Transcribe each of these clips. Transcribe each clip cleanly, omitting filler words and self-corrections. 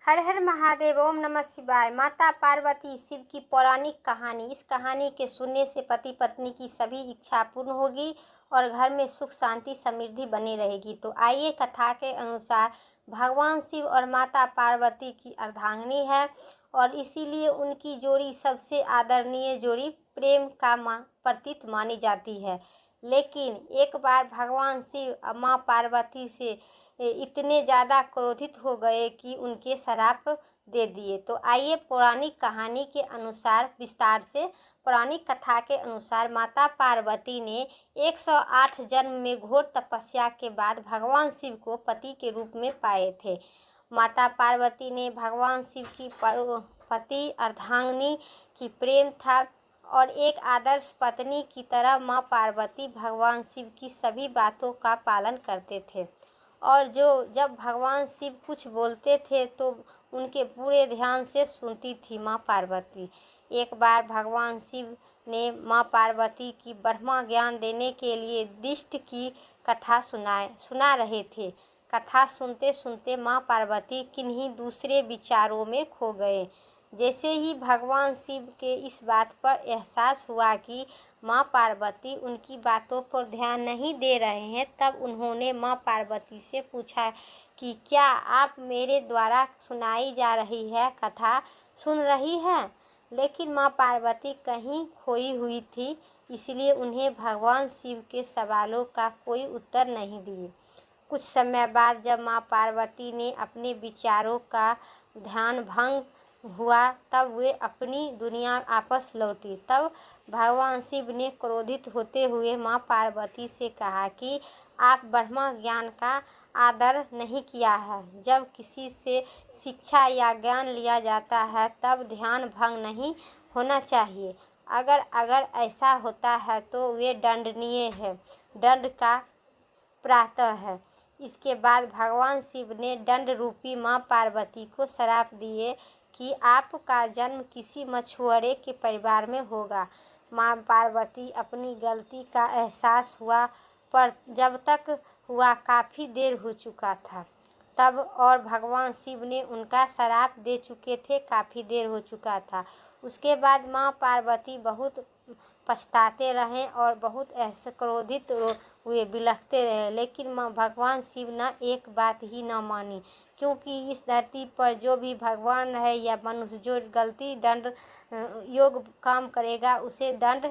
हर हर महादेव। ओम नमः शिवाय। माता पार्वती शिव की पौराणिक कहानी। इस कहानी के सुनने से पति पत्नी की सभी इच्छा पूर्ण होगी और घर में सुख शांति समृद्धि बनी रहेगी। तो आइए, कथा के अनुसार भगवान शिव और माता पार्वती की अर्धांगिनी है और इसीलिए उनकी जोड़ी सबसे आदरणीय जोड़ी प्रेम का प्रतीक मानी जाती है। लेकिन एक बार भगवान शिव माँ पार्वती से इतने ज़्यादा क्रोधित हो गए कि उनके श्राप दे दिए। तो आइए, पौराणिक कहानी के अनुसार विस्तार से पौराणिक कथा के अनुसार माता पार्वती ने 108 जन्म में घोर तपस्या के बाद भगवान शिव को पति के रूप में पाए थे। माता पार्वती ने भगवान शिव की पति अर्धांगिनी की प्रेम था और एक आदर्श पत्नी की तरह माँ पार्वती भगवान शिव की सभी बातों का पालन करते थे और जब भगवान शिव कुछ बोलते थे तो उनके पूरे ध्यान से सुनती थी माँ पार्वती। एक बार भगवान शिव ने माँ पार्वती की ब्रह्मा ज्ञान देने के लिए दिष्ट की कथा सुना रहे थे। कथा सुनते सुनते माँ पार्वती किन्हीं दूसरे विचारों में खो गए। जैसे ही भगवान शिव के इस बात पर एहसास हुआ कि माँ पार्वती उनकी बातों पर ध्यान नहीं दे रहे हैं, तब उन्होंने माँ पार्वती से पूछा कि क्या आप मेरे द्वारा सुनाई जा रही है कथा सुन रही हैं? लेकिन माँ पार्वती कहीं खोई हुई थी, इसलिए उन्हें भगवान शिव के सवालों का कोई उत्तर नहीं दिए। कुछ समय बाद जब माँ पार्वती ने अपने विचारों का ध्यान भंग हुआ, तब वे अपनी दुनिया वापस लौटी। तब भगवान शिव ने क्रोधित होते हुए माँ पार्वती से कहा कि आप ब्रह्म ज्ञान का आदर नहीं किया है। जब किसी से शिक्षा या ज्ञान लिया जाता है तब ध्यान भंग नहीं होना चाहिए। अगर ऐसा होता है तो वे दंडनीय है, दंड का प्राप्त है। इसके बाद भगवान शिव ने दंड रूपी माँ पार्वती को श्राप दिए कि आपका जन्म किसी मछुआरे के परिवार में होगा। माँ पार्वती अपनी गलती का एहसास हुआ, पर जब तक हुआ काफ़ी देर हो चुका था तब, और भगवान शिव ने उनका श्राप दे चुके थे, काफ़ी देर हो चुका था। उसके बाद माँ पार्वती बहुत पछताते रहें और बहुत ऐसे क्रोधित हुए, बिलखते रहे। लेकिन भगवान शिव न एक बात ही न मानी, क्योंकि इस धरती पर जो भी भगवान है या मनुष्य जो गलती दंड योग काम करेगा उसे दंड।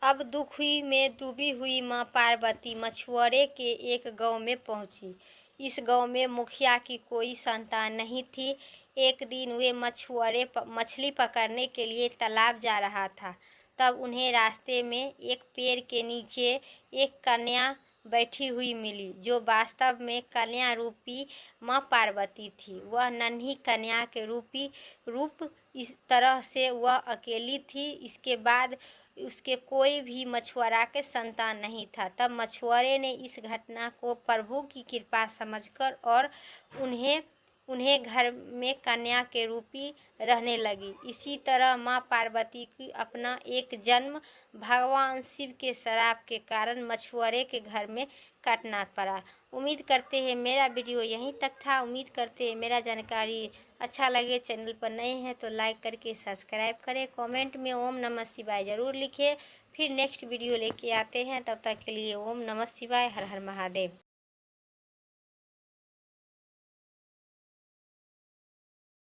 अब दुखी में डूबी हुई माँ पार्वती मछुआरे के एक गांव में पहुंची। इस गांव में मुखिया की कोई संतान नहीं थी। एक दिन वे मछुआरे मछली पकड़ने के लिए तालाब जा रहा था, तब उन्हें रास्ते में एक पेड़ के नीचे एक कन्या बैठी हुई मिली, जो वास्तव में कन्या रूपी माँ पार्वती थी। वह नन्ही कन्या के रूप इस तरह से वह अकेली थी। इसके बाद उसके कोई भी मछुआरा के संतान नहीं था। तब मछुआरे ने इस घटना को प्रभु की कृपा समझकर और उन्हें घर में कन्या के रूपी रहने लगी। इसी तरह माँ पार्वती की अपना एक जन्म भगवान शिव के श्राप के कारण मछुआरे के घर में काटना पड़ा। उम्मीद करते हैं मेरा वीडियो यहीं तक था। उम्मीद करते हैं मेरा जानकारी अच्छा लगे। चैनल पर नए हैं तो लाइक करके सब्सक्राइब करें। कमेंट में ओम नमः शिवाय ज़रूर लिखें। फिर नेक्स्ट वीडियो लेके आते हैं, तब तक के लिए ओम नमः शिवाय। हर हर महादेव।